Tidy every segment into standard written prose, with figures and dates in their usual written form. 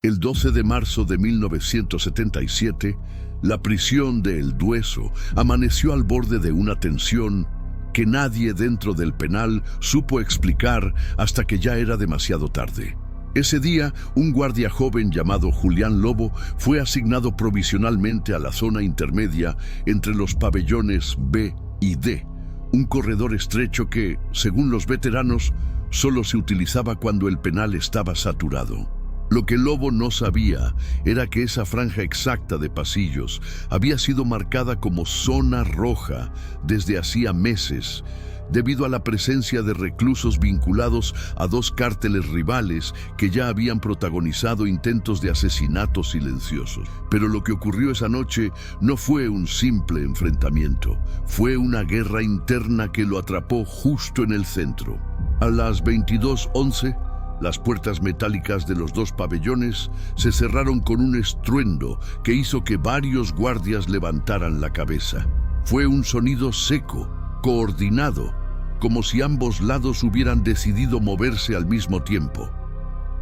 El 12 de marzo de 1977, la prisión de El Dueso amaneció al borde de una tensión que nadie dentro del penal supo explicar hasta que ya era demasiado tarde. Ese día, un guardia joven llamado Julián Lobo fue asignado provisionalmente a la zona intermedia entre los pabellones B y D, un corredor estrecho que, según los veteranos, solo se utilizaba cuando el penal estaba saturado. Lo que Lobo no sabía era que esa franja exacta de pasillos había sido marcada como zona roja desde hacía meses, debido a la presencia de reclusos vinculados a dos cárteles rivales que ya habían protagonizado intentos de asesinatos silenciosos. Pero lo que ocurrió esa noche no fue un simple enfrentamiento, fue una guerra interna que lo atrapó justo en el centro. A las 22:11, las puertas metálicas de los dos pabellones se cerraron con un estruendo que hizo que varios guardias levantaran la cabeza. Fue un sonido seco, coordinado, como si ambos lados hubieran decidido moverse al mismo tiempo.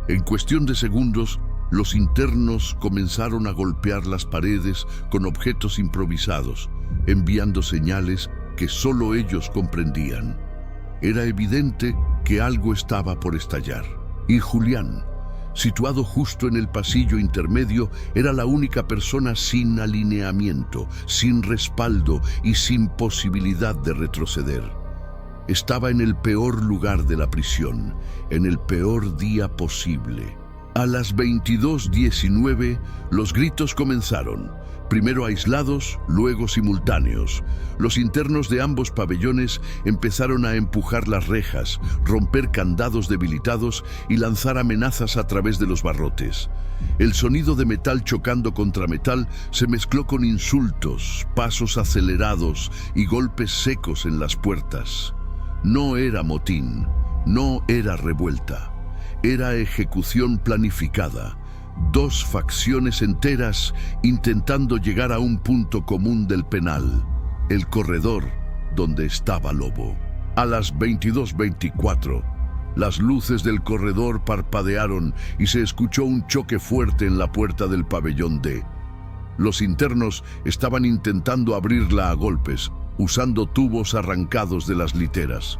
En cuestión de segundos, los internos comenzaron a golpear las paredes con objetos improvisados, enviando señales que solo ellos comprendían. Era evidente que algo estaba por estallar. Y Julián, situado justo en el pasillo intermedio, era la única persona sin alineamiento, sin respaldo y sin posibilidad de retroceder. Estaba en el peor lugar de la prisión, en el peor día posible. A las 22:19, los gritos comenzaron, primero aislados, luego simultáneos. Los internos de ambos pabellones empezaron a empujar las rejas, romper candados debilitados y lanzar amenazas a través de los barrotes. El sonido de metal chocando contra metal se mezcló con insultos, pasos acelerados y golpes secos en las puertas. No era motín, no era revuelta, era ejecución planificada. Dos facciones enteras intentando llegar a un punto común del penal, el corredor donde estaba Lobo. A las 22:24, las luces del corredor parpadearon y se escuchó un choque fuerte en la puerta del pabellón D. Los internos estaban intentando abrirla a golpes, usando tubos arrancados de las literas.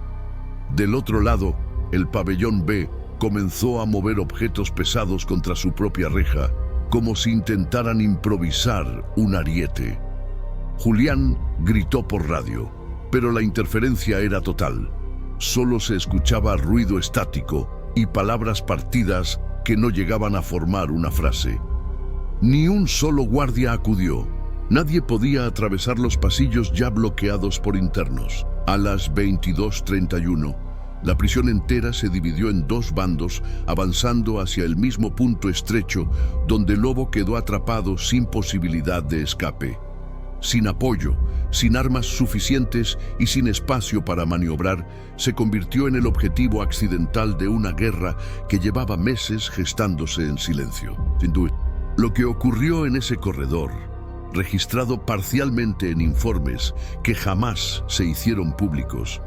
Del otro lado, el pabellón B comenzó a mover objetos pesados contra su propia reja, como si intentaran improvisar un ariete. Julián gritó por radio, pero la interferencia era total. Solo se escuchaba ruido estático y palabras partidas que no llegaban a formar una frase. Ni un solo guardia acudió. Nadie podía atravesar los pasillos ya bloqueados por internos. A las 22:31, la prisión entera se dividió en dos bandos, avanzando hacia el mismo punto estrecho donde Lobo quedó atrapado sin posibilidad de escape. Sin apoyo, sin armas suficientes y sin espacio para maniobrar, se convirtió en el objetivo accidental de una guerra que llevaba meses gestándose en silencio. Sin duda, lo que ocurrió en ese corredor, registrado parcialmente en informes que jamás se hicieron públicos,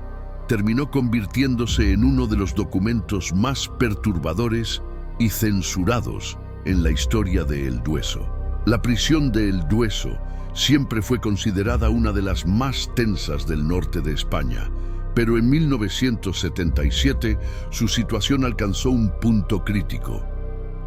terminó convirtiéndose en uno de los documentos más perturbadores y censurados en la historia de El Dueso. La prisión de El Dueso siempre fue considerada una de las más tensas del norte de España, pero en 1977 su situación alcanzó un punto crítico.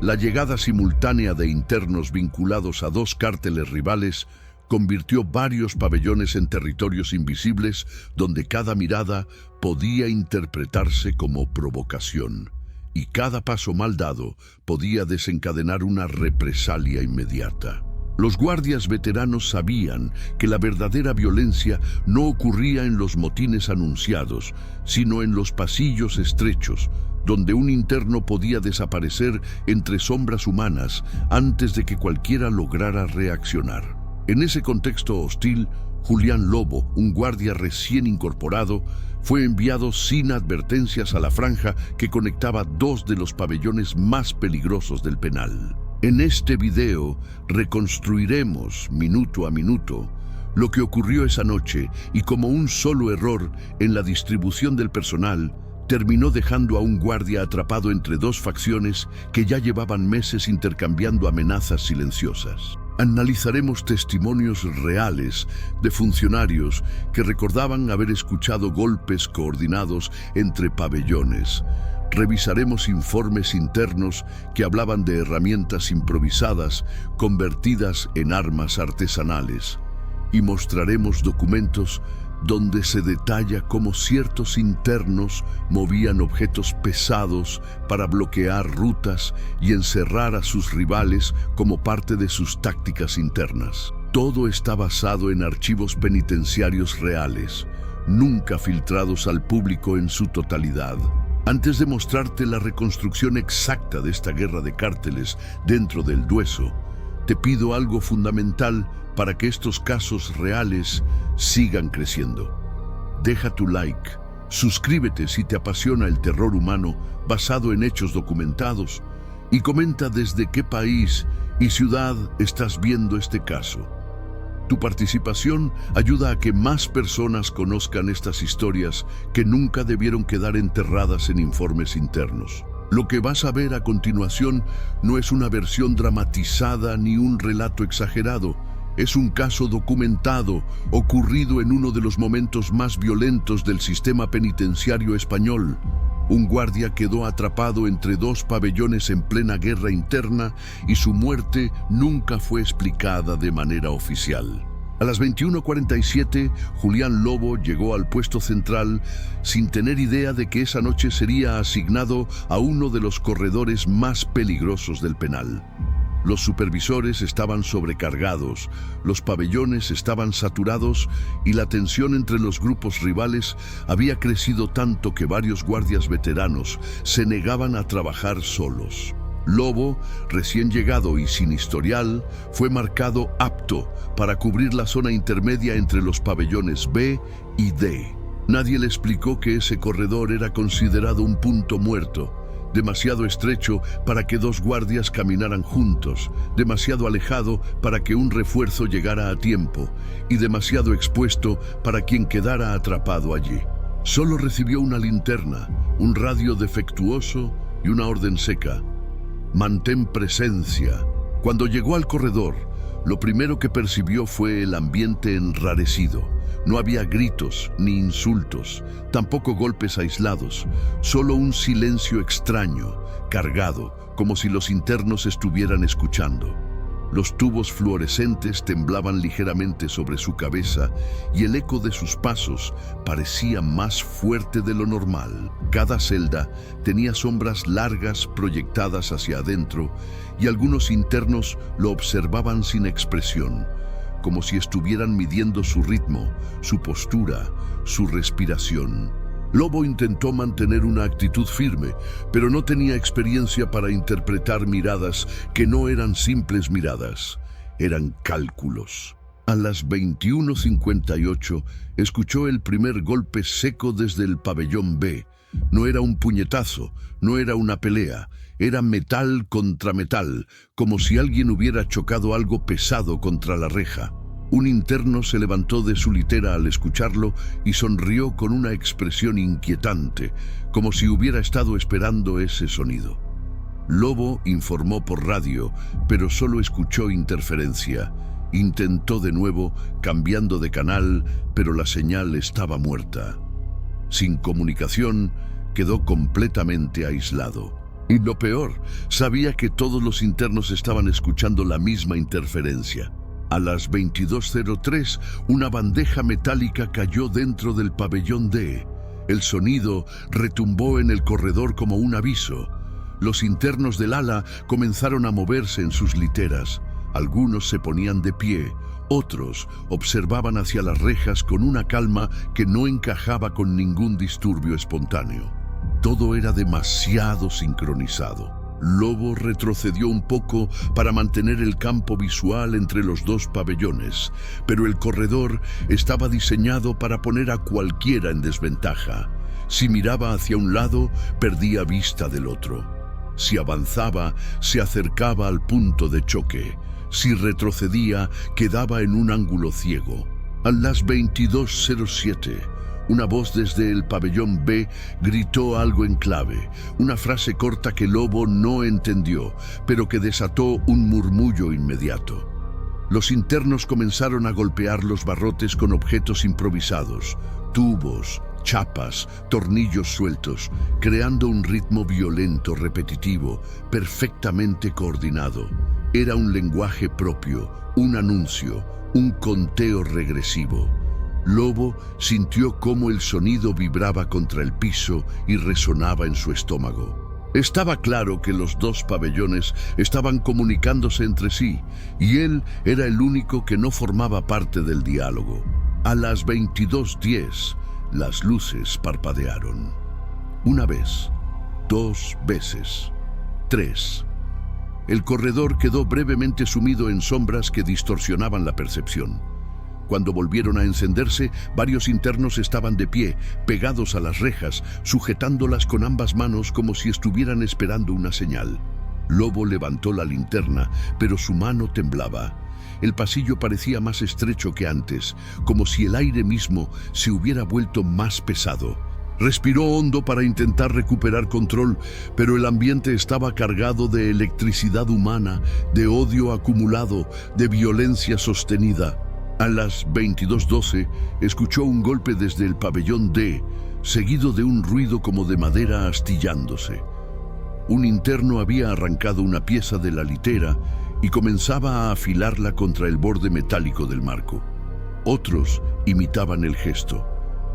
La llegada simultánea de internos vinculados a dos cárteles rivales convirtió varios pabellones en territorios invisibles donde cada mirada podía interpretarse como provocación y cada paso mal dado podía desencadenar una represalia inmediata. Los guardias veteranos sabían que la verdadera violencia no ocurría en los motines anunciados, sino en los pasillos estrechos, donde un interno podía desaparecer entre sombras humanas antes de que cualquiera lograra reaccionar. En ese contexto hostil, Julián Lobo, un guardia recién incorporado, fue enviado sin advertencias a la franja que conectaba dos de los pabellones más peligrosos del penal. En este video reconstruiremos, minuto a minuto, lo que ocurrió esa noche y cómo un solo error en la distribución del personal terminó dejando a un guardia atrapado entre dos facciones que ya llevaban meses intercambiando amenazas silenciosas. Analizaremos testimonios reales de funcionarios que recordaban haber escuchado golpes coordinados entre pabellones. Revisaremos informes internos que hablaban de herramientas improvisadas convertidas en armas artesanales. Y mostraremos documentos donde se detalla cómo ciertos internos movían objetos pesados para bloquear rutas y encerrar a sus rivales como parte de sus tácticas internas. Todo está basado en archivos penitenciarios reales, nunca filtrados al público en su totalidad. Antes de mostrarte la reconstrucción exacta de esta guerra de cárteles dentro del Dueso, te pido algo fundamental para que estos casos reales sigan creciendo. Deja tu like, suscríbete si te apasiona el terror humano basado en hechos documentados y comenta desde qué país y ciudad estás viendo este caso. Tu participación ayuda a que más personas conozcan estas historias que nunca debieron quedar enterradas en informes internos. Lo que vas a ver a continuación no es una versión dramatizada ni un relato exagerado. Es un caso documentado, ocurrido en uno de los momentos más violentos del sistema penitenciario español. Un guardia quedó atrapado entre dos pabellones en plena guerra interna y su muerte nunca fue explicada de manera oficial. A las 21:47, Julián Lobo llegó al puesto central sin tener idea de que esa noche sería asignado a uno de los corredores más peligrosos del penal. Los supervisores estaban sobrecargados, los pabellones estaban saturados y la tensión entre los grupos rivales había crecido tanto que varios guardias veteranos se negaban a trabajar solos. Lobo, recién llegado y sin historial, fue marcado apto para cubrir la zona intermedia entre los pabellones B y D. Nadie le explicó que ese corredor era considerado un punto muerto, demasiado estrecho para que dos guardias caminaran juntos, demasiado alejado para que un refuerzo llegara a tiempo y demasiado expuesto para quien quedara atrapado allí. Solo recibió una linterna, un radio defectuoso y una orden seca: mantén presencia. Cuando llegó al corredor, lo primero que percibió fue el ambiente enrarecido. No había gritos ni insultos, tampoco golpes aislados, solo un silencio extraño, cargado, como si los internos estuvieran escuchando. Los tubos fluorescentes temblaban ligeramente sobre su cabeza y el eco de sus pasos parecía más fuerte de lo normal. Cada celda tenía sombras largas proyectadas hacia adentro y algunos internos lo observaban sin expresión, como si estuvieran midiendo su ritmo, su postura, su respiración. Lobo intentó mantener una actitud firme, pero no tenía experiencia para interpretar miradas que no eran simples miradas, eran cálculos. A las 21:58 escuchó el primer golpe seco desde el pabellón B. No era un puñetazo, no era una pelea, era metal contra metal, como si alguien hubiera chocado algo pesado contra la reja. Un interno se levantó de su litera al escucharlo y sonrió con una expresión inquietante, como si hubiera estado esperando ese sonido. Lobo informó por radio, pero solo escuchó interferencia. Intentó de nuevo, cambiando de canal, pero la señal estaba muerta. Sin comunicación, quedó completamente aislado. Y lo peor, sabía que todos los internos estaban escuchando la misma interferencia. A las 22:03, una bandeja metálica cayó dentro del pabellón D. El sonido retumbó en el corredor como un aviso. Los internos del ala comenzaron a moverse en sus literas. Algunos se ponían de pie, otros observaban hacia las rejas con una calma que no encajaba con ningún disturbio espontáneo. Todo era demasiado sincronizado. Lobo retrocedió un poco para mantener el campo visual entre los dos pabellones, pero el corredor estaba diseñado para poner a cualquiera en desventaja. Si miraba hacia un lado, perdía vista del otro. Si avanzaba, se acercaba al punto de choque. Si retrocedía, quedaba en un ángulo ciego. A las 22:07, Una voz desde el pabellón B gritó algo en clave, una frase corta que Lobo no entendió, pero que desató un murmullo inmediato. Los internos comenzaron a golpear los barrotes con objetos improvisados, tubos, chapas, tornillos sueltos, creando un ritmo violento, repetitivo, perfectamente coordinado. Era un lenguaje propio, un anuncio, un conteo regresivo. Lobo sintió cómo el sonido vibraba contra el piso y resonaba en su estómago. Estaba claro que los dos pabellones estaban comunicándose entre sí, y él era el único que no formaba parte del diálogo. A las 22:10, las luces parpadearon. Una vez, 2 veces, 3. El corredor quedó brevemente sumido en sombras que distorsionaban la percepción. Cuando volvieron a encenderse, varios internos estaban de pie, pegados a las rejas, sujetándolas con ambas manos como si estuvieran esperando una señal. Lobo levantó la linterna, pero su mano temblaba. El pasillo parecía más estrecho que antes, como si el aire mismo se hubiera vuelto más pesado. Respiró hondo para intentar recuperar control, pero el ambiente estaba cargado de electricidad humana, de odio acumulado, de violencia sostenida. A las 22:12 escuchó un golpe desde el pabellón D, seguido de un ruido como de madera astillándose. Un interno había arrancado una pieza de la litera y comenzaba a afilarla contra el borde metálico del marco. Otros imitaban el gesto.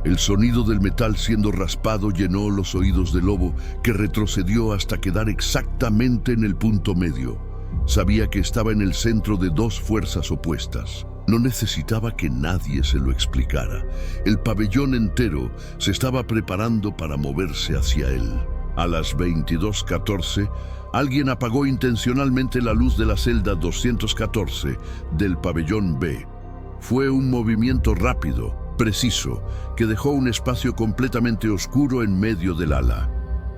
El sonido del metal siendo raspado llenó los oídos de Lobo, que retrocedió hasta quedar exactamente en el punto medio. Sabía que estaba en el centro de dos fuerzas opuestas. No necesitaba que nadie se lo explicara. El pabellón entero se estaba preparando para moverse hacia él. A las 22:14, alguien apagó intencionalmente la luz de la celda 214 del pabellón B. Fue un movimiento rápido, preciso, que dejó un espacio completamente oscuro en medio del ala.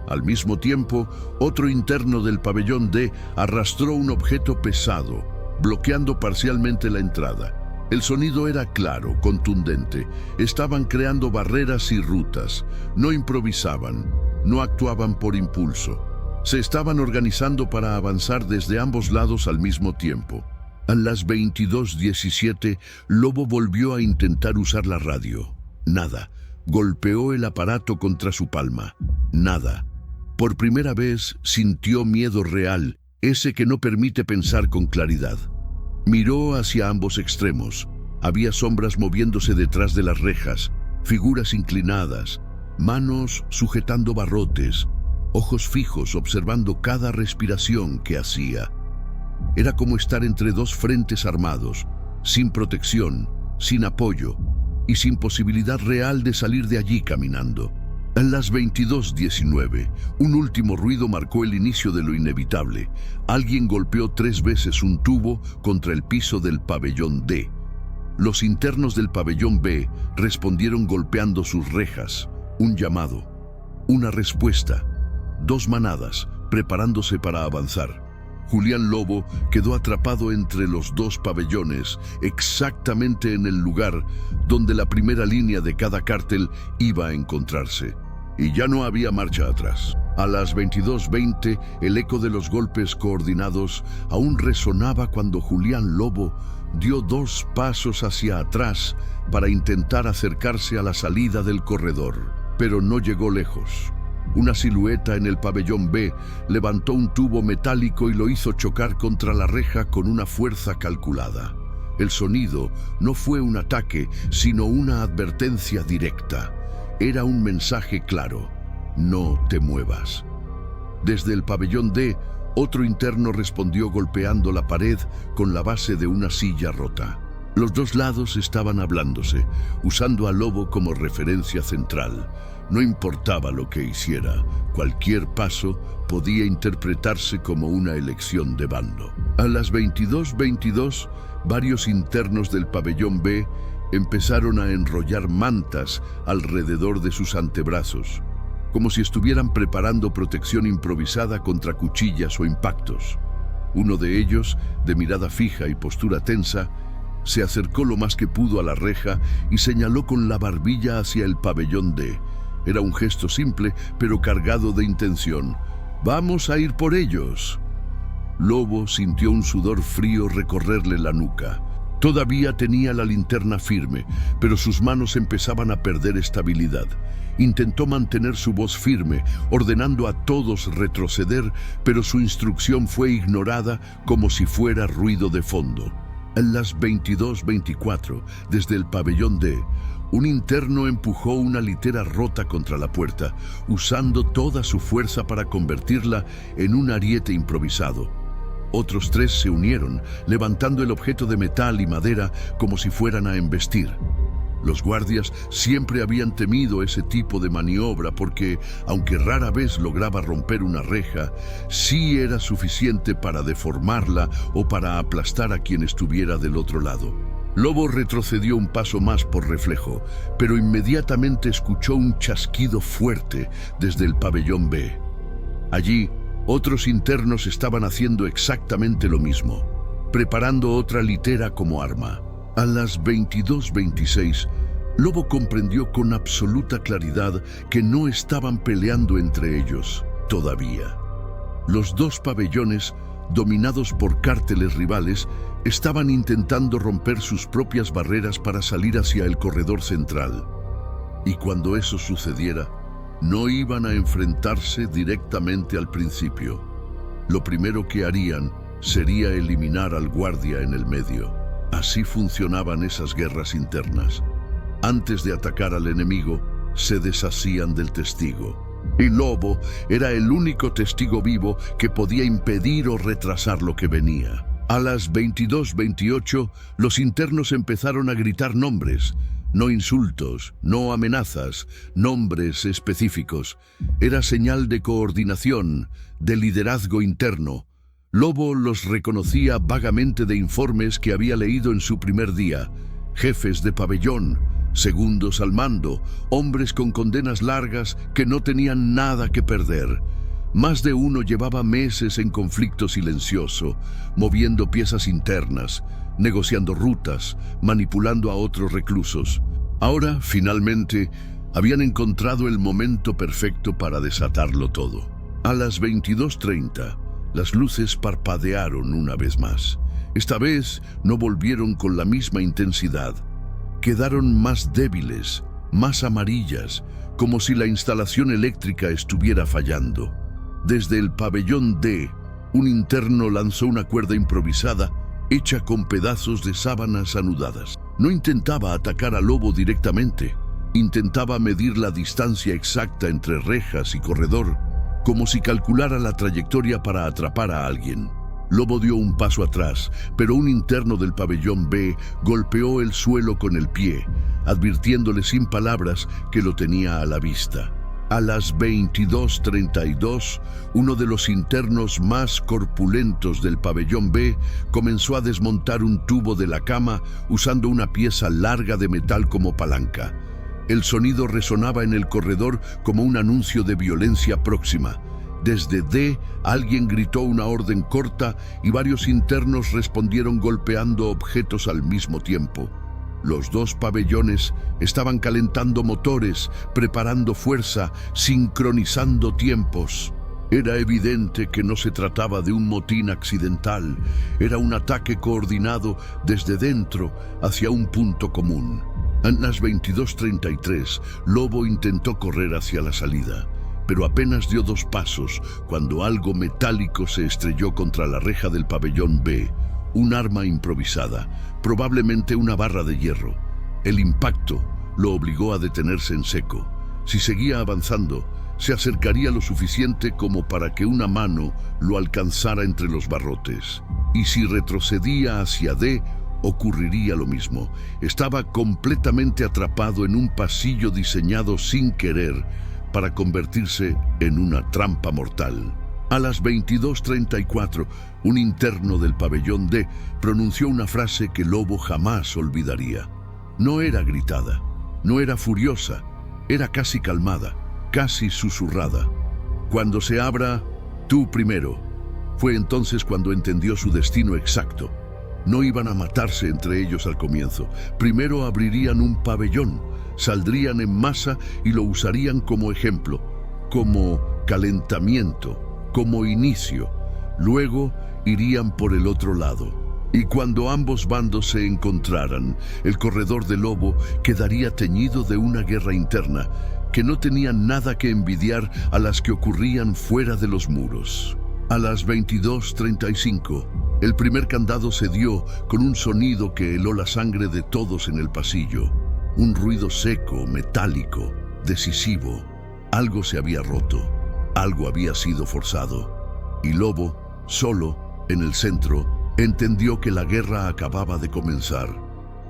Al mismo tiempo, otro interno del pabellón D arrastró un objeto pesado, bloqueando parcialmente la entrada. El sonido era claro, contundente. Estaban creando barreras y rutas. No improvisaban, no actuaban por impulso. Se estaban organizando para avanzar desde ambos lados al mismo tiempo. A las 22:17, Lobo volvió a intentar usar la radio. Nada. Golpeó el aparato contra su palma. Nada. Por primera vez sintió miedo real, ese que no permite pensar con claridad. Miró hacia ambos extremos. Había sombras moviéndose detrás de las rejas, figuras inclinadas, manos sujetando barrotes, ojos fijos observando cada respiración que hacía. Era como estar entre dos frentes armados, sin protección, sin apoyo y sin posibilidad real de salir de allí caminando. A las 22:19, un último ruido marcó el inicio de lo inevitable. Alguien golpeó 3 veces un tubo contra el piso del pabellón D. Los internos del pabellón B respondieron golpeando sus rejas. Un llamado, una respuesta, 2 manadas, preparándose para avanzar. Julián Lobo quedó atrapado entre los 2 pabellones, exactamente en el lugar donde la primera línea de cada cártel iba a encontrarse. Y ya no había marcha atrás. A las 22:20, el eco de los golpes coordinados aún resonaba cuando Julián Lobo dio 2 pasos hacia atrás para intentar acercarse a la salida del corredor. Pero no llegó lejos. Una silueta en el pabellón B levantó un tubo metálico y lo hizo chocar contra la reja con una fuerza calculada. El sonido no fue un ataque, sino una advertencia directa. Era un mensaje claro: no te muevas. Desde el pabellón D, otro interno respondió golpeando la pared con la base de una silla rota. Los 2 lados estaban hablándose, usando a Lobo como referencia central. No importaba lo que hiciera, cualquier paso podía interpretarse como una elección de bando. A las 22:22, varios internos del pabellón B empezaron a enrollar mantas alrededor de sus antebrazos, como si estuvieran preparando protección improvisada contra cuchillas o impactos. Uno de ellos, de mirada fija y postura tensa, Se acercó lo más que pudo a la reja y señaló con la barbilla hacia el pabellón D. Era un gesto simple, pero cargado de intención. «Vamos a ir por ellos». Lobo sintió un sudor frío recorrerle la nuca. Todavía tenía la linterna firme, pero sus manos empezaban a perder estabilidad. Intentó mantener su voz firme, ordenando a todos retroceder, pero su instrucción fue ignorada como si fuera ruido de fondo. A las 22:24, desde el pabellón D, un interno empujó una litera rota contra la puerta, usando toda su fuerza para convertirla en un ariete improvisado. Otros 3 se unieron, levantando el objeto de metal y madera como si fueran a embestir. Los guardias siempre habían temido ese tipo de maniobra porque, aunque rara vez lograba romper una reja, sí era suficiente para deformarla o para aplastar a quien estuviera del otro lado. Lobo retrocedió un paso más por reflejo, pero inmediatamente escuchó un chasquido fuerte desde el pabellón B. Allí, otros internos estaban haciendo exactamente lo mismo, preparando otra litera como arma. A las 22:26, Lobo comprendió con absoluta claridad que no estaban peleando entre ellos, todavía. Los 2 pabellones, dominados por cárteles rivales, estaban intentando romper sus propias barreras para salir hacia el corredor central. Y cuando eso sucediera, no iban a enfrentarse directamente al principio. Lo primero que harían sería eliminar al guardia en el medio. Así funcionaban esas guerras internas. Antes de atacar al enemigo, se deshacían del testigo. Y Lobo era el único testigo vivo que podía impedir o retrasar lo que venía. A las 22:28, los internos empezaron a gritar nombres. No insultos, no amenazas, nombres específicos. Era señal de coordinación, de liderazgo interno. Lobo los reconocía vagamente de informes que había leído en su primer día. Jefes de pabellón, segundos al mando, hombres con condenas largas que no tenían nada que perder. Más de uno llevaba meses en conflicto silencioso, moviendo piezas internas, negociando rutas, manipulando a otros reclusos. Ahora, finalmente, habían encontrado el momento perfecto para desatarlo todo. A las 22:30, las luces parpadearon una vez más. Esta vez no volvieron con la misma intensidad. Quedaron más débiles, más amarillas, como si la instalación eléctrica estuviera fallando. Desde el pabellón D, un interno lanzó una cuerda improvisada hecha con pedazos de sábanas anudadas. No intentaba atacar al Lobo directamente. Intentaba medir la distancia exacta entre rejas y corredor, como si calculara la trayectoria para atrapar a alguien. Lobo dio un paso atrás, pero un interno del pabellón B golpeó el suelo con el pie, advirtiéndole sin palabras que lo tenía a la vista. A las 22:32, uno de los internos más corpulentos del pabellón B comenzó a desmontar un tubo de la cama usando una pieza larga de metal como palanca. El sonido resonaba en el corredor como un anuncio de violencia próxima. Desde D, alguien gritó una orden corta y varios internos respondieron golpeando objetos al mismo tiempo. Los 2 pabellones estaban calentando motores, preparando fuerza, sincronizando tiempos. Era evidente que no se trataba de un motín accidental, era un ataque coordinado desde dentro hacia un punto común. A las 22:33, Lobo intentó correr hacia la salida, pero apenas dio 2 pasos cuando algo metálico se estrelló contra la reja del pabellón B. Un arma improvisada, probablemente una barra de hierro. El impacto lo obligó a detenerse en seco. Si seguía avanzando, se acercaría lo suficiente como para que una mano lo alcanzara entre los barrotes. Y si retrocedía hacia D, ocurriría lo mismo. Estaba completamente atrapado en un pasillo diseñado sin querer para convertirse en una trampa mortal. A las 22:34, un interno del pabellón D pronunció una frase que Lobo jamás olvidaría. No era gritada, no era furiosa, era casi calmada, casi susurrada. Cuando se abra, tú primero. Fue entonces cuando entendió su destino exacto. No iban a matarse entre ellos al comienzo. Primero abrirían un pabellón, saldrían en masa y lo usarían como ejemplo, como calentamiento, como inicio. Luego irían por el otro lado. Y cuando ambos bandos se encontraran, el corredor del lobo quedaría teñido de una guerra interna que no tenía nada que envidiar a las que ocurrían fuera de los muros. A las 22:35, el primer candado se dio con un sonido que heló la sangre de todos en el pasillo. Un ruido seco, metálico, decisivo. Algo se había roto, algo había sido forzado. Y Lobo, solo, en el centro, entendió que la guerra acababa de comenzar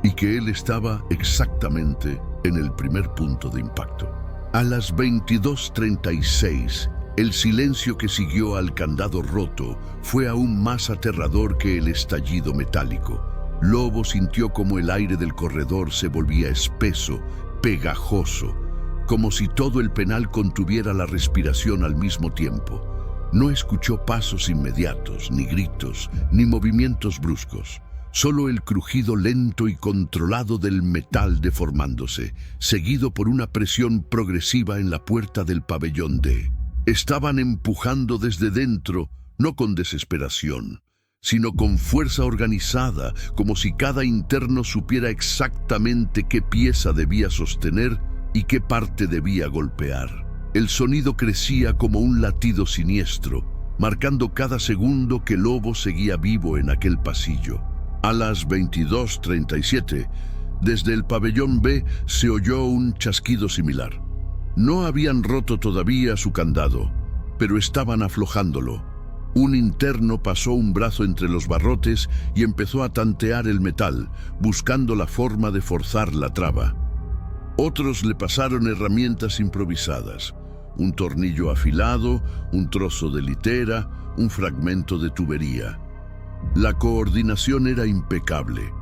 y que él estaba exactamente en el primer punto de impacto. A las 22:36, el silencio que siguió al candado roto fue aún más aterrador que el estallido metálico. Lobo sintió como el aire del corredor se volvía espeso, pegajoso, como si todo el penal contuviera la respiración al mismo tiempo. No escuchó pasos inmediatos, ni gritos, ni movimientos bruscos. Solo el crujido lento y controlado del metal deformándose, seguido por una presión progresiva en la puerta del pabellón D. Estaban empujando desde dentro, no con desesperación, sino con fuerza organizada, como si cada interno supiera exactamente qué pieza debía sostener y qué parte debía golpear. El sonido crecía como un latido siniestro, marcando cada segundo que Lobo seguía vivo en aquel pasillo. A las 22:37, desde el pabellón B se oyó un chasquido similar. No habían roto todavía su candado, pero estaban aflojándolo. Un interno pasó un brazo entre los barrotes y empezó a tantear el metal, buscando la forma de forzar la traba. Otros le pasaron herramientas improvisadas. Un tornillo afilado, un trozo de litera, un fragmento de tubería. La coordinación era impecable.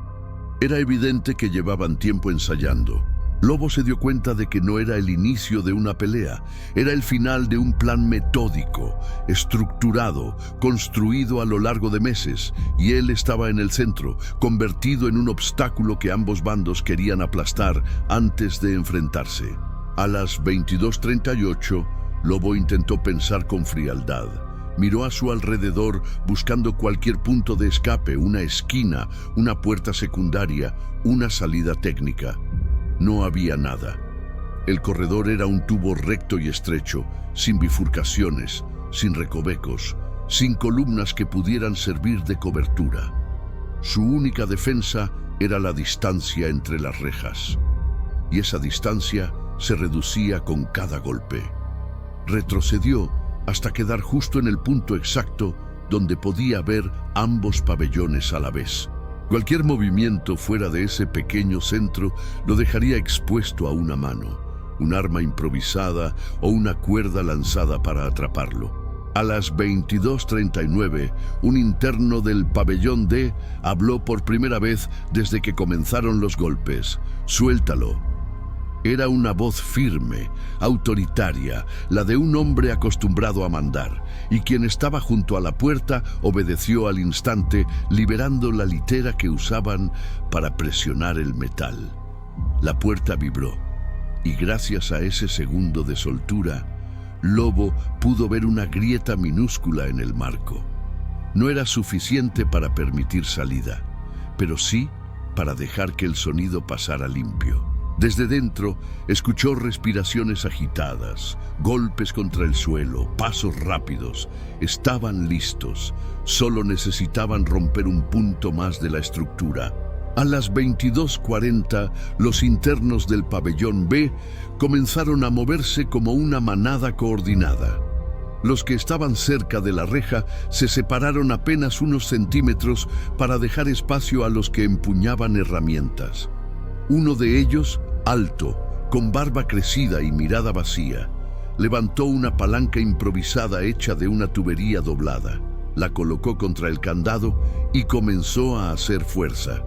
Era evidente que llevaban tiempo ensayando. Lobo se dio cuenta de que no era el inicio de una pelea, era el final de un plan metódico, estructurado, construido a lo largo de meses, y él estaba en el centro, convertido en un obstáculo que ambos bandos querían aplastar antes de enfrentarse. A las 22:38, Lobo intentó pensar con frialdad. Miró a su alrededor buscando cualquier punto de escape, una esquina, una puerta secundaria, una salida técnica. No había nada. El corredor era un tubo recto y estrecho, sin bifurcaciones, sin recovecos, sin columnas que pudieran servir de cobertura. Su única defensa era la distancia entre las rejas. Y esa distancia se reducía con cada golpe. Retrocedió hasta quedar justo en el punto exacto donde podía ver ambos pabellones a la vez. Cualquier movimiento fuera de ese pequeño centro lo dejaría expuesto a una mano, un arma improvisada o una cuerda lanzada para atraparlo. A las 22:39, un interno del pabellón D habló por primera vez desde que comenzaron los golpes. «Suéltalo». Era una voz firme, autoritaria, la de un hombre acostumbrado a mandar, y quien estaba junto a la puerta obedeció al instante, liberando la litera que usaban para presionar el metal. La puerta vibró, y gracias a ese segundo de soltura, Lobo pudo ver una grieta minúscula en el marco. No era suficiente para permitir salida, pero sí para dejar que el sonido pasara limpio. Desde dentro, escuchó respiraciones agitadas, golpes contra el suelo, pasos rápidos. Estaban listos, solo necesitaban romper un punto más de la estructura. A las 22:40, los internos del pabellón B comenzaron a moverse como una manada coordinada. Los que estaban cerca de la reja se separaron apenas unos centímetros para dejar espacio a los que empuñaban herramientas. Uno de ellos, alto, con barba crecida y mirada vacía, levantó una palanca improvisada hecha de una tubería doblada, la colocó contra el candado y comenzó a hacer fuerza.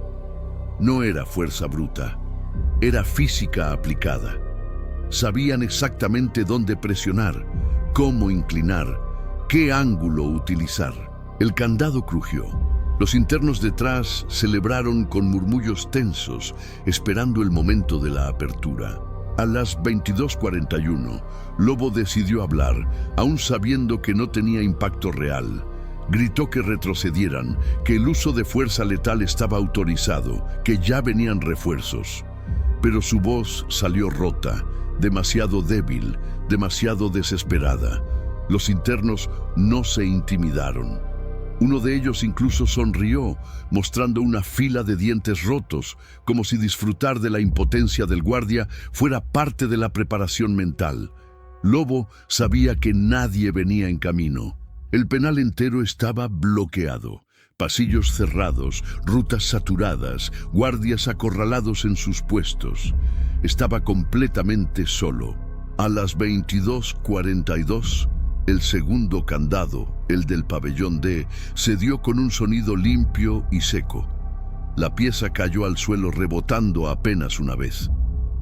No era fuerza bruta, era física aplicada. Sabían exactamente dónde presionar, cómo inclinar, qué ángulo utilizar. El candado crujió. Los internos detrás celebraron con murmullos tensos, esperando el momento de la apertura. A las 22:41, Lobo decidió hablar, aún sabiendo que no tenía impacto real. Gritó que retrocedieran, que el uso de fuerza letal estaba autorizado, que ya venían refuerzos. Pero su voz salió rota, demasiado débil, demasiado desesperada. Los internos no se intimidaron. Uno de ellos incluso sonrió, mostrando una fila de dientes rotos, como si disfrutar de la impotencia del guardia fuera parte de la preparación mental. Lobo sabía que nadie venía en camino. El penal entero estaba bloqueado. Pasillos cerrados, rutas saturadas, guardias acorralados en sus puestos. Estaba completamente solo. A las 22:42, el segundo candado, el del pabellón D, se dio con un sonido limpio y seco. La pieza cayó al suelo rebotando apenas una vez.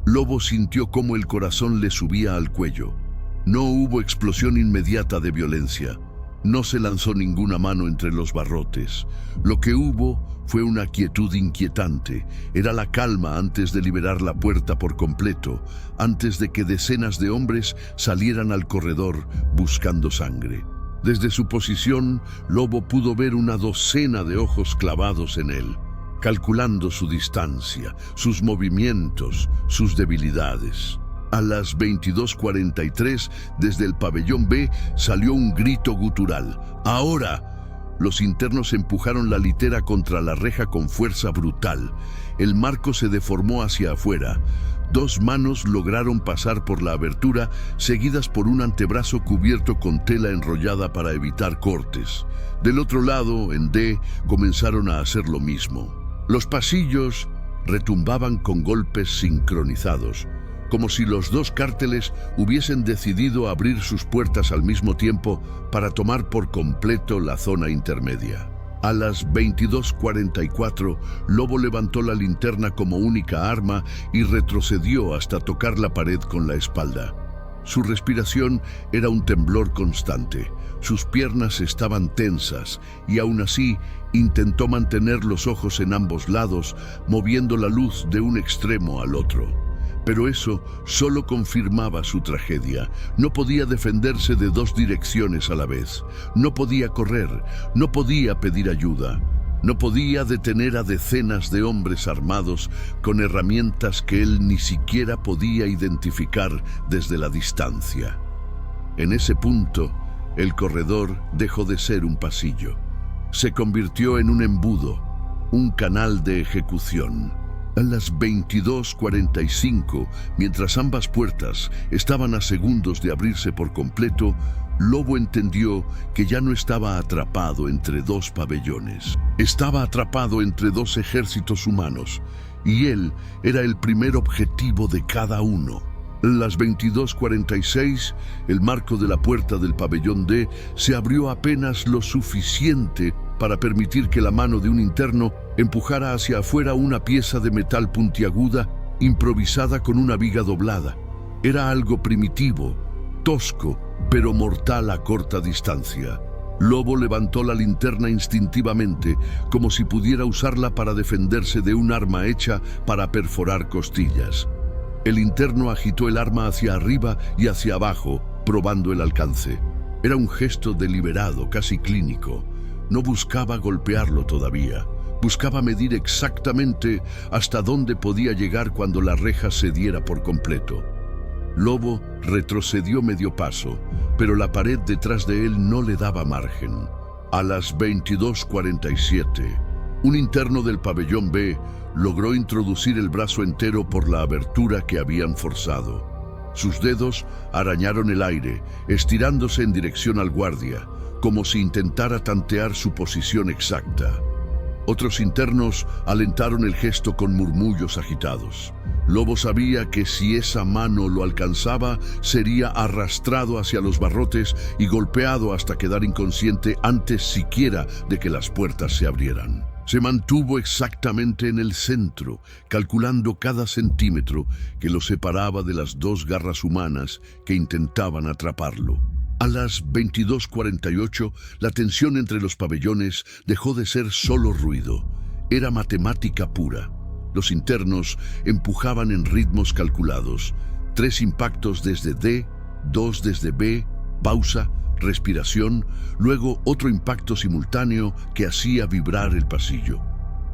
Lobo sintió cómo el corazón le subía al cuello. No hubo explosión inmediata de violencia. No se lanzó ninguna mano entre los barrotes. Lo que hubo fue una quietud inquietante. Era la calma antes de liberar la puerta por completo, antes de que decenas de hombres salieran al corredor buscando sangre. Desde su posición, Lobo pudo ver una docena de ojos clavados en él, calculando su distancia, sus movimientos, sus debilidades. A las 22:43, desde el pabellón B, salió un grito gutural. ¡Ahora! Los internos empujaron la litera contra la reja con fuerza brutal. El marco se deformó hacia afuera. Dos manos lograron pasar por la abertura, seguidas por un antebrazo cubierto con tela enrollada para evitar cortes. Del otro lado, en D, comenzaron a hacer lo mismo. Los pasillos retumbaban con golpes sincronizados, como si los dos cárteles hubiesen decidido abrir sus puertas al mismo tiempo para tomar por completo la zona intermedia. A las 22:44, Lobo levantó la linterna como única arma y retrocedió hasta tocar la pared con la espalda. Su respiración era un temblor constante. Sus piernas estaban tensas y aún así intentó mantener los ojos en ambos lados, moviendo la luz de un extremo al otro. Pero eso solo confirmaba su tragedia. No podía defenderse de dos direcciones a la vez. No podía correr, no podía pedir ayuda. No podía detener a decenas de hombres armados con herramientas que él ni siquiera podía identificar desde la distancia. En ese punto, el corredor dejó de ser un pasillo. Se convirtió en un embudo, un canal de ejecución. A las 22:45, mientras ambas puertas estaban a segundos de abrirse por completo, Lobo entendió que ya no estaba atrapado entre dos pabellones. Estaba atrapado entre dos ejércitos humanos, y él era el primer objetivo de cada uno. A las 22:46, el marco de la puerta del pabellón D se abrió apenas lo suficiente para permitir que la mano de un interno empujara hacia afuera una pieza de metal puntiaguda improvisada con una viga doblada. Era algo primitivo, tosco, pero mortal a corta distancia. Lobo levantó la linterna instintivamente, como si pudiera usarla para defenderse de un arma hecha para perforar costillas. El interno agitó el arma hacia arriba y hacia abajo, probando el alcance. Era un gesto deliberado, casi clínico. No buscaba golpearlo todavía. Buscaba medir exactamente hasta dónde podía llegar cuando la reja cediera por completo. Lobo retrocedió medio paso, pero la pared detrás de él no le daba margen. A las 22:47, un interno del pabellón B logró introducir el brazo entero por la abertura que habían forzado. Sus dedos arañaron el aire, estirándose en dirección al guardia, como si intentara tantear su posición exacta. Otros internos alentaron el gesto con murmullos agitados. Lobo sabía que si esa mano lo alcanzaba, sería arrastrado hacia los barrotes y golpeado hasta quedar inconsciente antes siquiera de que las puertas se abrieran. Se mantuvo exactamente en el centro, calculando cada centímetro que lo separaba de las dos garras humanas que intentaban atraparlo. A las 22:48, la tensión entre los pabellones dejó de ser solo ruido. Era matemática pura. Los internos empujaban en ritmos calculados. 3 impactos desde D, 2 desde B, pausa, respiración, luego otro impacto simultáneo que hacía vibrar el pasillo.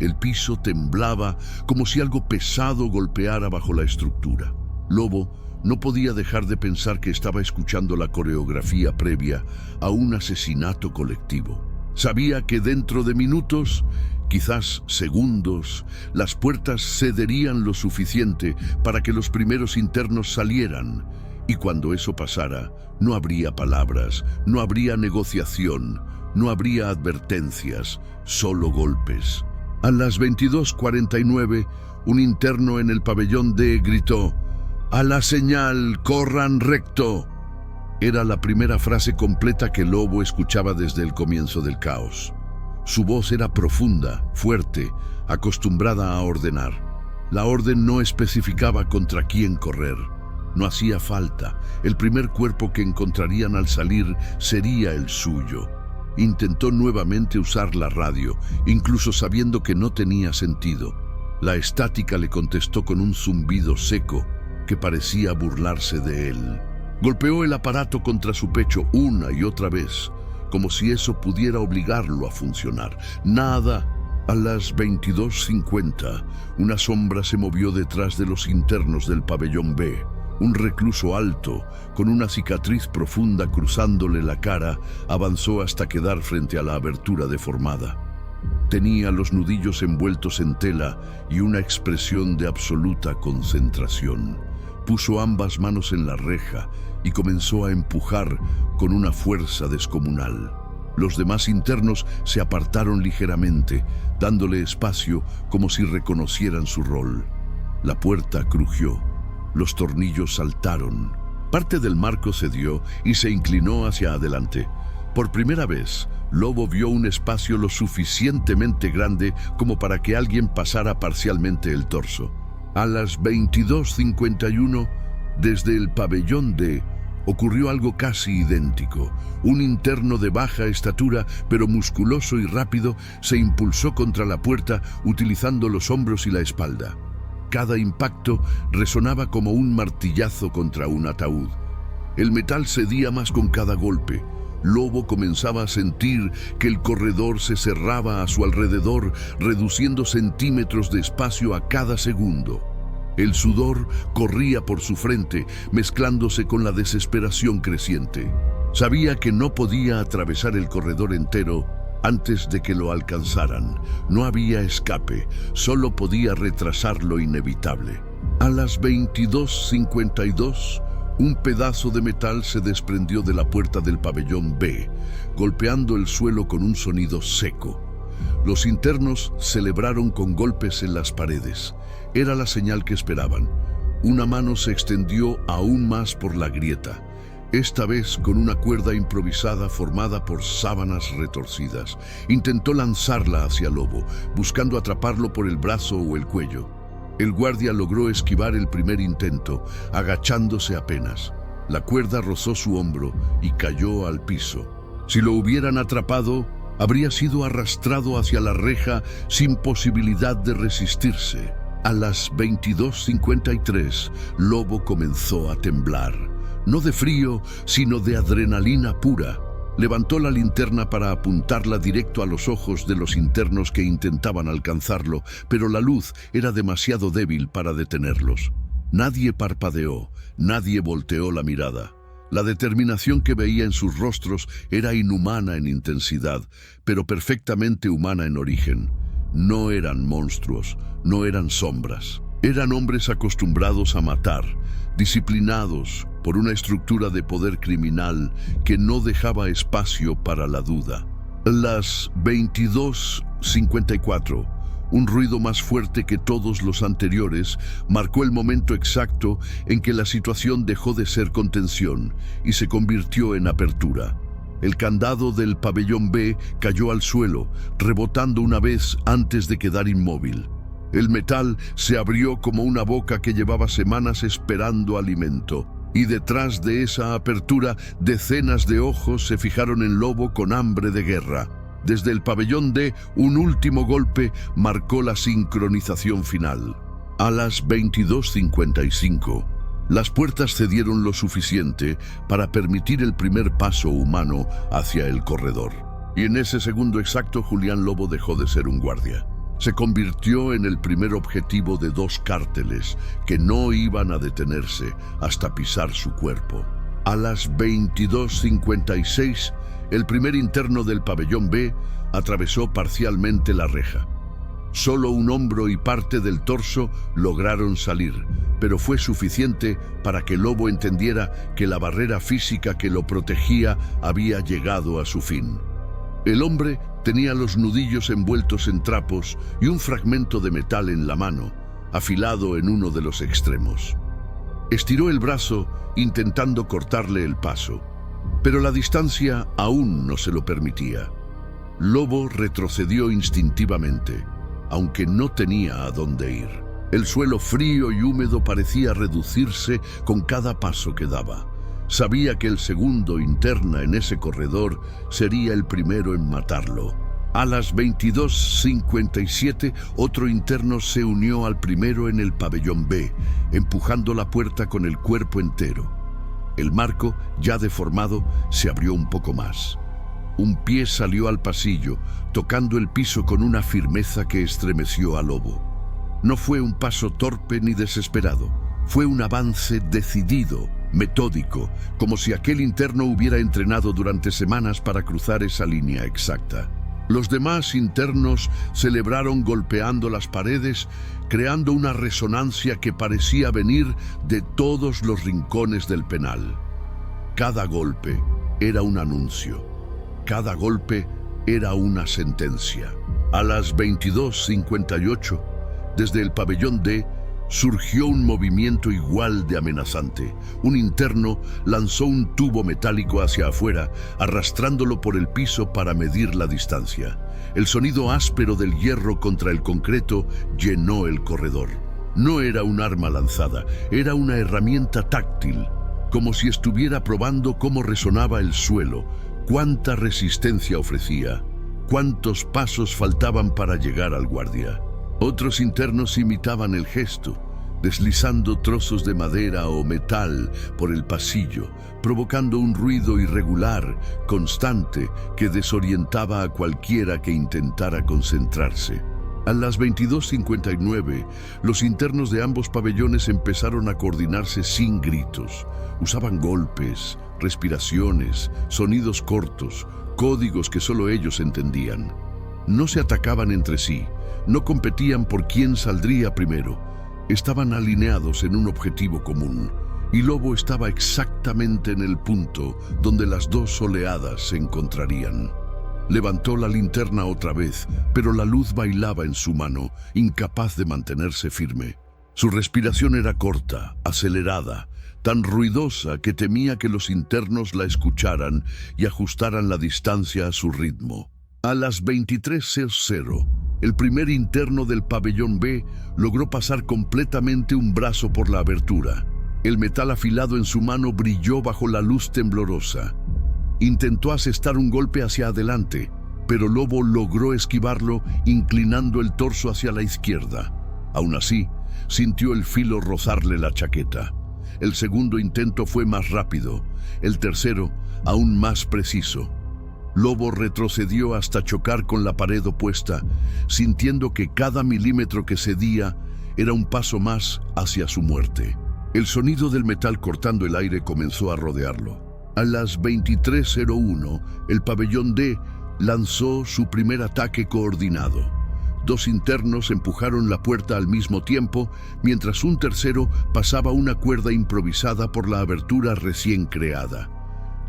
El piso temblaba como si algo pesado golpeara bajo la estructura. Lobo no podía dejar de pensar que estaba escuchando la coreografía previa a un asesinato colectivo. Sabía que dentro de minutos, quizás segundos, las puertas cederían lo suficiente para que los primeros internos salieran, y cuando eso pasara, no habría palabras, no habría negociación, no habría advertencias, solo golpes. A las 22:49, un interno en el pabellón D gritó: «¡A la señal, corran recto!». Era la primera frase completa que Lobo escuchaba desde el comienzo del caos. Su voz era profunda, fuerte, acostumbrada a ordenar. La orden no especificaba contra quién correr. No hacía falta. El primer cuerpo que encontrarían al salir sería el suyo. Intentó nuevamente usar la radio, incluso sabiendo que no tenía sentido. La estática le contestó con un zumbido seco que parecía burlarse de él. Golpeó el aparato contra su pecho una y otra vez, como si eso pudiera obligarlo a funcionar. Nada. A las 22:50, una sombra se movió detrás de los internos del pabellón B. Un recluso alto, con una cicatriz profunda cruzándole la cara, avanzó hasta quedar frente a la abertura deformada. Tenía los nudillos envueltos en tela y una expresión de absoluta concentración. Puso ambas manos en la reja y comenzó a empujar con una fuerza descomunal. Los demás internos se apartaron ligeramente, dándole espacio como si reconocieran su rol. La puerta crujió. Los tornillos saltaron. Parte del marco cedió y se inclinó hacia adelante. Por primera vez, Lobo vio un espacio lo suficientemente grande como para que alguien pasara parcialmente el torso. A las 22:51, desde el pabellón D, ocurrió algo casi idéntico. Un interno de baja estatura, pero musculoso y rápido, se impulsó contra la puerta utilizando los hombros y la espalda. Cada impacto resonaba como un martillazo contra un ataúd. El metal cedía más con cada golpe. Lobo comenzaba a sentir que el corredor se cerraba a su alrededor, reduciendo centímetros de espacio a cada segundo. El sudor corría por su frente, mezclándose con la desesperación creciente. Sabía que no podía atravesar el corredor entero antes de que lo alcanzaran. No había escape, solo podía retrasar lo inevitable. A las 22:52, un pedazo de metal se desprendió de la puerta del pabellón B, golpeando el suelo con un sonido seco. Los internos celebraron con golpes en las paredes. Era la señal que esperaban. Una mano se extendió aún más por la grieta, esta vez con una cuerda improvisada formada por sábanas retorcidas. Intentó lanzarla hacia Lobo, buscando atraparlo por el brazo o el cuello. El guardia logró esquivar el primer intento, agachándose apenas. La cuerda rozó su hombro y cayó al piso. Si lo hubieran atrapado, habría sido arrastrado hacia la reja sin posibilidad de resistirse. A las 22:53, Lobo comenzó a temblar. No de frío, sino de adrenalina pura. Levantó la linterna para apuntarla directo a los ojos de los internos que intentaban alcanzarlo, pero la luz era demasiado débil para detenerlos. Nadie parpadeó, nadie volteó la mirada. La determinación que veía en sus rostros era inhumana en intensidad, pero perfectamente humana en origen. No eran monstruos, no eran sombras. Eran hombres acostumbrados a matar, disciplinados por una estructura de poder criminal que no dejaba espacio para la duda. Las 22:54, un ruido más fuerte que todos los anteriores, marcó el momento exacto en que la situación dejó de ser contención y se convirtió en apertura. El candado del pabellón B cayó al suelo, rebotando una vez antes de quedar inmóvil. El metal se abrió como una boca que llevaba semanas esperando alimento. Y detrás de esa apertura, decenas de ojos se fijaron en Lobo con hambre de guerra. Desde el pabellón D, un último golpe marcó la sincronización final. A las 22:55, las puertas cedieron lo suficiente para permitir el primer paso humano hacia el corredor. Y en ese segundo exacto, Julián Lobo dejó de ser un guardia. Se convirtió en el primer objetivo de dos cárteles que no iban a detenerse hasta pisar su cuerpo. A las 22:56, el primer interno del pabellón B atravesó parcialmente la reja. Solo un hombro y parte del torso lograron salir, pero fue suficiente para que Lobo entendiera que la barrera física que lo protegía había llegado a su fin. El hombre tenía los nudillos envueltos en trapos y un fragmento de metal en la mano, afilado en uno de los extremos. Estiró el brazo intentando cortarle el paso, pero la distancia aún no se lo permitía. Lobo retrocedió instintivamente, aunque no tenía a dónde ir. El suelo frío y húmedo parecía reducirse con cada paso que daba. Sabía que el segundo interna en ese corredor sería el primero en matarlo. A las 22:57, otro interno se unió al primero en el pabellón B, empujando la puerta con el cuerpo entero. El marco, ya deformado, se abrió un poco más. Un pie salió al pasillo, tocando el piso con una firmeza que estremeció a Lobo. No fue un paso torpe ni desesperado, fue un avance decidido, metódico, como si aquel interno hubiera entrenado durante semanas para cruzar esa línea exacta. Los demás internos celebraron golpeando las paredes, creando una resonancia que parecía venir de todos los rincones del penal. Cada golpe era un anuncio. Cada golpe era una sentencia. A las 22:58, desde el pabellón D, surgió un movimiento igual de amenazante. Un interno lanzó un tubo metálico hacia afuera, arrastrándolo por el piso para medir la distancia. El sonido áspero del hierro contra el concreto llenó el corredor. No era un arma lanzada, era una herramienta táctil, como si estuviera probando cómo resonaba el suelo, cuánta resistencia ofrecía, cuántos pasos faltaban para llegar al guardia. Otros internos imitaban el gesto, deslizando trozos de madera o metal por el pasillo, provocando un ruido irregular, constante, que desorientaba a cualquiera que intentara concentrarse. A las 22:59, los internos de ambos pabellones empezaron a coordinarse sin gritos. Usaban golpes, respiraciones, sonidos cortos, códigos que solo ellos entendían. No se atacaban entre sí, no competían por quién saldría primero. Estaban alineados en un objetivo común, y Lobo estaba exactamente en el punto donde las dos oleadas se encontrarían. Levantó la linterna otra vez, pero la luz bailaba en su mano, incapaz de mantenerse firme. Su respiración era corta, acelerada, tan ruidosa que temía que los internos la escucharan y ajustaran la distancia a su ritmo. A las 23:00, el primer interno del pabellón B logró pasar completamente un brazo por la abertura. El metal afilado en su mano brilló bajo la luz temblorosa. Intentó asestar un golpe hacia adelante, pero Lobo logró esquivarlo inclinando el torso hacia la izquierda. Aún así, sintió el filo rozarle la chaqueta. El segundo intento fue más rápido, el tercero aún más preciso. Lobo retrocedió hasta chocar con la pared opuesta, sintiendo que cada milímetro que cedía era un paso más hacia su muerte. El sonido del metal cortando el aire comenzó a rodearlo. A las 23:01, el pabellón D lanzó su primer ataque coordinado. Dos internos empujaron la puerta al mismo tiempo, mientras un tercero pasaba una cuerda improvisada por la abertura recién creada.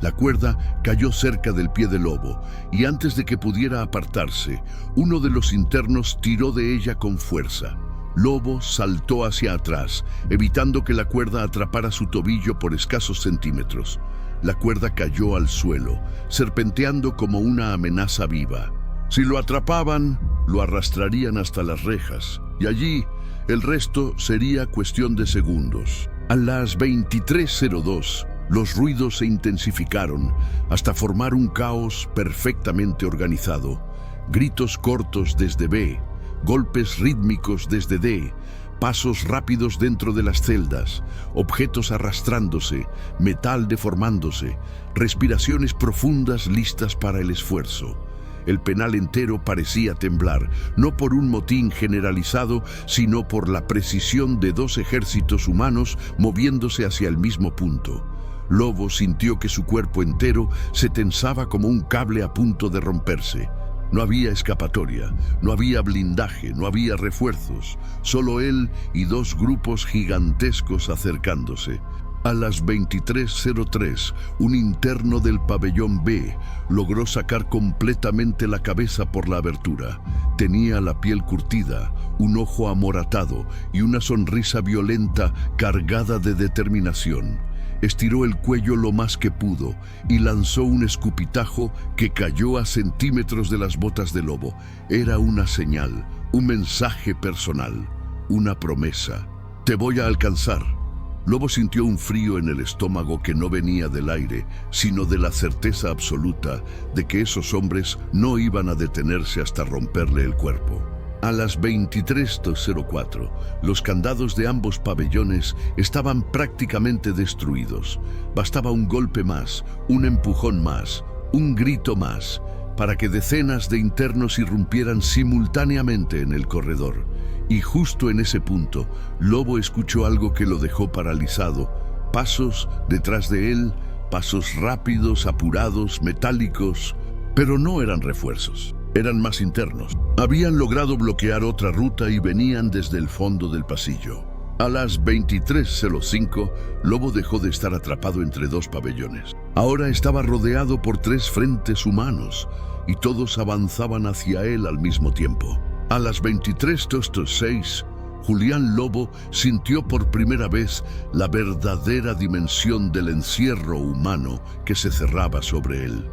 La cuerda cayó cerca del pie de Lobo, y antes de que pudiera apartarse, uno de los internos tiró de ella con fuerza. Lobo saltó hacia atrás, evitando que la cuerda atrapara su tobillo por escasos centímetros. La cuerda cayó al suelo, serpenteando como una amenaza viva. Si lo atrapaban, lo arrastrarían hasta las rejas, y allí el resto sería cuestión de segundos. A las 23:02, los ruidos se intensificaron hasta formar un caos perfectamente organizado. Gritos cortos desde B, golpes rítmicos desde D, pasos rápidos dentro de las celdas, objetos arrastrándose, metal deformándose, respiraciones profundas listas para el esfuerzo. El penal entero parecía temblar, no por un motín generalizado, sino por la precisión de dos ejércitos humanos moviéndose hacia el mismo punto. Lobo sintió que su cuerpo entero se tensaba como un cable a punto de romperse. No había escapatoria, no había blindaje, no había refuerzos, solo él y dos grupos gigantescos acercándose. A las 23:03, un interno del pabellón B logró sacar completamente la cabeza por la abertura. Tenía la piel curtida, un ojo amoratado y una sonrisa violenta cargada de determinación. Estiró el cuello lo más que pudo y lanzó un escupitajo que cayó a centímetros de las botas de Lobo. Era una señal, un mensaje personal, una promesa. «Te voy a alcanzar». Lobo sintió un frío en el estómago que no venía del aire, sino de la certeza absoluta de que esos hombres no iban a detenerse hasta romperle el cuerpo. A las 23:04, los candados de ambos pabellones estaban prácticamente destruidos. Bastaba un golpe más, un empujón más, un grito más, para que decenas de internos irrumpieran simultáneamente en el corredor. Y justo en ese punto, Lobo escuchó algo que lo dejó paralizado. Pasos detrás de él, pasos rápidos, apurados, metálicos, pero no eran refuerzos. Eran más internos. Habían logrado bloquear otra ruta y venían desde el fondo del pasillo. A las 23:05, Lobo dejó de estar atrapado entre dos pabellones. Ahora estaba rodeado por tres frentes humanos y todos avanzaban hacia él al mismo tiempo. A las 23:06, Julián Lobo sintió por primera vez la verdadera dimensión del encierro humano que se cerraba sobre él.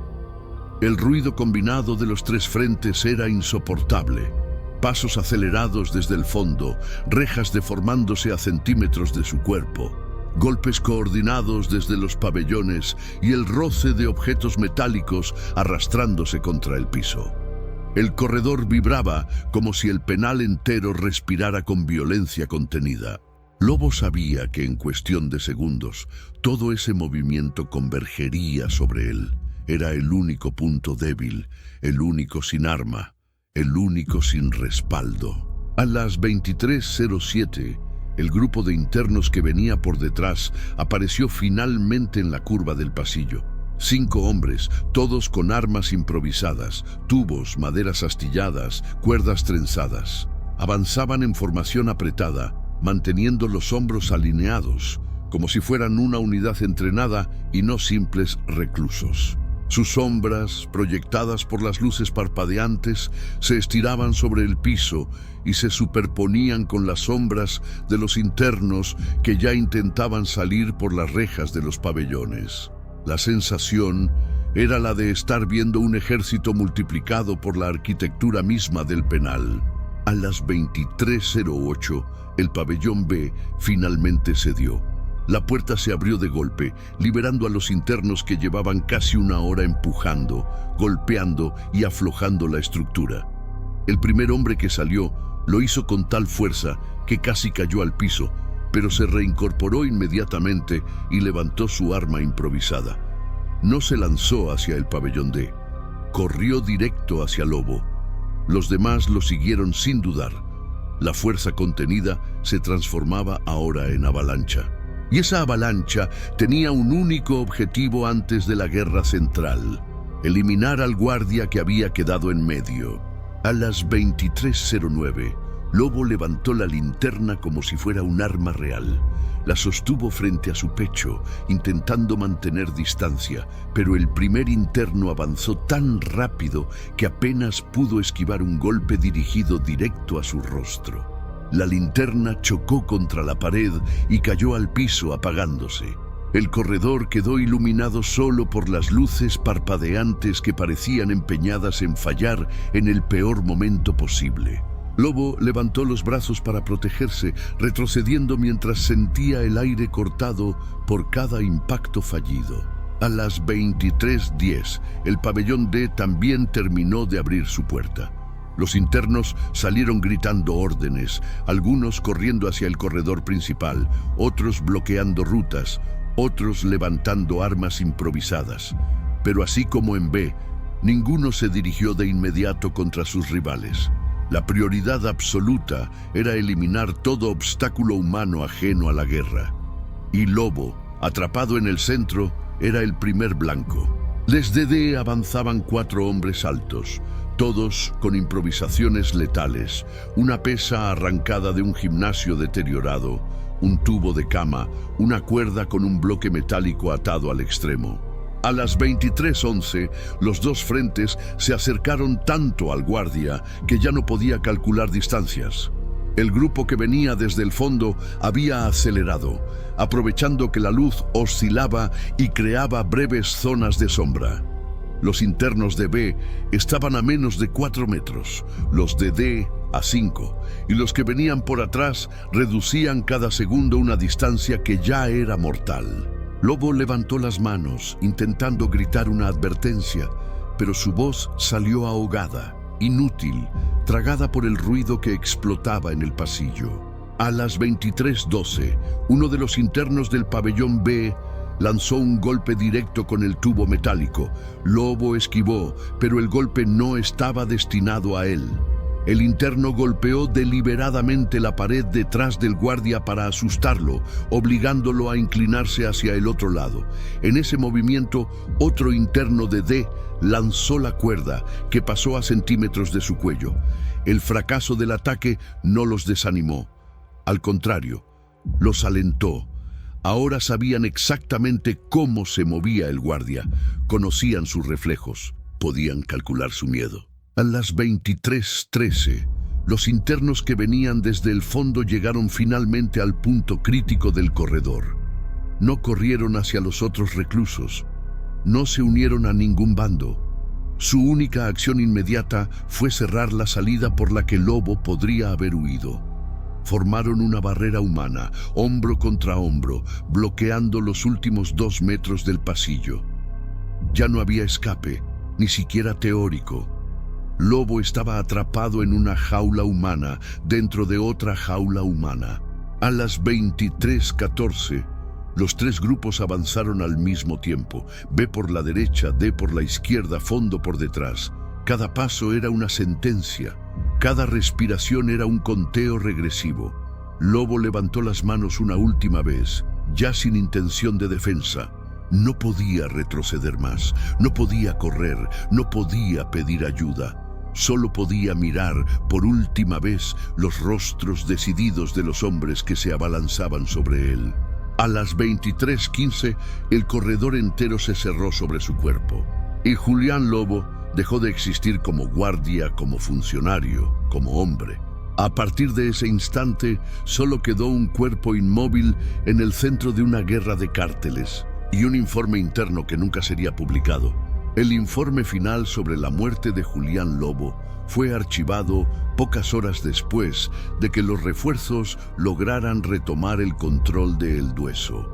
El ruido combinado de los tres frentes era insoportable. Pasos acelerados desde el fondo, rejas deformándose a centímetros de su cuerpo, golpes coordinados desde los pabellones y el roce de objetos metálicos arrastrándose contra el piso. El corredor vibraba como si el penal entero respirara con violencia contenida. Lobo sabía que en cuestión de segundos todo ese movimiento convergería sobre él. Era el único punto débil, el único sin arma, el único sin respaldo. A las 23:07, el grupo de internos que venía por detrás apareció finalmente en la curva del pasillo. 5 hombres, todos con armas improvisadas, tubos, maderas astilladas, cuerdas trenzadas. Avanzaban en formación apretada, manteniendo los hombros alineados, como si fueran una unidad entrenada y no simples reclusos. Sus sombras, proyectadas por las luces parpadeantes, se estiraban sobre el piso y se superponían con las sombras de los internos que ya intentaban salir por las rejas de los pabellones. La sensación era la de estar viendo un ejército multiplicado por la arquitectura misma del penal. A las 23:08, el pabellón B finalmente cedió. La puerta se abrió de golpe, liberando a los internos que llevaban casi una hora empujando, golpeando y aflojando la estructura. El primer hombre que salió lo hizo con tal fuerza que casi cayó al piso, pero se reincorporó inmediatamente y levantó su arma improvisada. No se lanzó hacia el pabellón D, corrió directo hacia Lobo. Los demás lo siguieron sin dudar. La fuerza contenida se transformaba ahora en avalancha. Y esa avalancha tenía un único objetivo antes de la guerra central: eliminar al guardia que había quedado en medio. A las 23:09, Lobo levantó la linterna como si fuera un arma real. La sostuvo frente a su pecho, intentando mantener distancia, pero el primer interno avanzó tan rápido que apenas pudo esquivar un golpe dirigido directo a su rostro. La linterna chocó contra la pared y cayó al piso apagándose. El corredor quedó iluminado solo por las luces parpadeantes que parecían empeñadas en fallar en el peor momento posible. Lobo levantó los brazos para protegerse, retrocediendo mientras sentía el aire cortado por cada impacto fallido. A las 23:10, el pabellón D también terminó de abrir su puerta. Los internos salieron gritando órdenes, algunos corriendo hacia el corredor principal, otros bloqueando rutas, otros levantando armas improvisadas. Pero así como en B, ninguno se dirigió de inmediato contra sus rivales. La prioridad absoluta era eliminar todo obstáculo humano ajeno a la guerra. Y Lobo, atrapado en el centro, era el primer blanco. Desde D avanzaban 4 hombres altos, todos con improvisaciones letales, una pesa arrancada de un gimnasio deteriorado, un tubo de cama, una cuerda con un bloque metálico atado al extremo. A las 23:11, los dos frentes se acercaron tanto al guardia que ya no podía calcular distancias. El grupo que venía desde el fondo había acelerado, aprovechando que la luz oscilaba y creaba breves zonas de sombra. Los internos de B estaban a menos de 4 metros, los de D a 5, y los que venían por atrás reducían cada segundo una distancia que ya era mortal. Lobo levantó las manos, intentando gritar una advertencia, pero su voz salió ahogada, inútil, tragada por el ruido que explotaba en el pasillo. A las 23:12, uno de los internos del pabellón B lanzó un golpe directo con el tubo metálico. Lobo esquivó, pero el golpe no estaba destinado a él. El interno golpeó deliberadamente la pared detrás del guardia para asustarlo, obligándolo a inclinarse hacia el otro lado. En ese movimiento, otro interno de D lanzó la cuerda, que pasó a centímetros de su cuello. El fracaso del ataque no los desanimó. Al contrario, los alentó. Ahora sabían exactamente cómo se movía el guardia, conocían sus reflejos, podían calcular su miedo. A las 23:13, los internos que venían desde el fondo llegaron finalmente al punto crítico del corredor. No corrieron hacia los otros reclusos, no se unieron a ningún bando. Su única acción inmediata fue cerrar la salida por la que Lobo podría haber huido. Formaron una barrera humana, hombro contra hombro, bloqueando los últimos 2 metros del pasillo. Ya no había escape, ni siquiera teórico. Lobo estaba atrapado en una jaula humana dentro de otra jaula humana. A las 23:14, los 3 grupos avanzaron al mismo tiempo. B por la derecha, D por la izquierda, fondo por detrás. Cada paso era una sentencia. Cada respiración era un conteo regresivo. Lobo levantó las manos una última vez, ya sin intención de defensa. No podía retroceder más, no podía correr, no podía pedir ayuda. Solo podía mirar por última vez los rostros decididos de los hombres que se abalanzaban sobre él. A las 23:15, el corredor entero se cerró sobre su cuerpo. Y Julián Lobo dejó de existir como guardia, como funcionario, como hombre. A partir de ese instante, solo quedó un cuerpo inmóvil en el centro de una guerra de cárteles y un informe interno que nunca sería publicado. El informe final sobre la muerte de Julián Lobo fue archivado pocas horas después de que los refuerzos lograran retomar el control de El Dueso.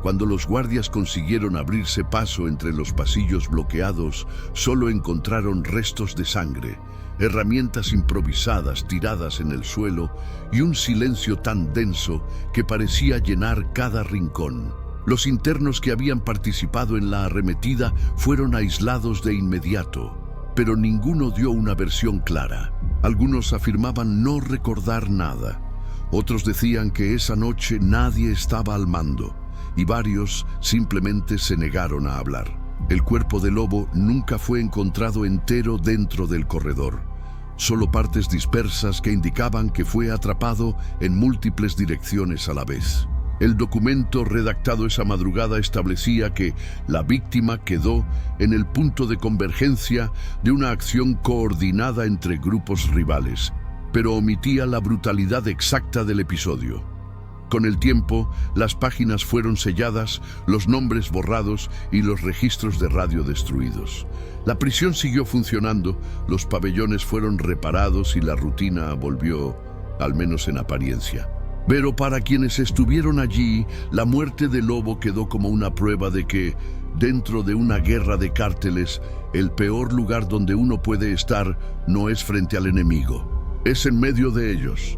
Cuando los guardias consiguieron abrirse paso entre los pasillos bloqueados, solo encontraron restos de sangre, herramientas improvisadas tiradas en el suelo y un silencio tan denso que parecía llenar cada rincón. Los internos que habían participado en la arremetida fueron aislados de inmediato, pero ninguno dio una versión clara. Algunos afirmaban no recordar nada, otros decían que esa noche nadie estaba al mando, y varios simplemente se negaron a hablar. El cuerpo de Lobo nunca fue encontrado entero dentro del corredor, solo partes dispersas que indicaban que fue atrapado en múltiples direcciones a la vez. El documento redactado esa madrugada establecía que la víctima quedó en el punto de convergencia de una acción coordinada entre grupos rivales, pero omitía la brutalidad exacta del episodio. Con el tiempo, las páginas fueron selladas, los nombres borrados y los registros de radio destruidos. La prisión siguió funcionando, los pabellones fueron reparados y la rutina volvió, al menos en apariencia. Pero para quienes estuvieron allí, la muerte de Lobo quedó como una prueba de que, dentro de una guerra de cárteles, el peor lugar donde uno puede estar no es frente al enemigo, es en medio de ellos.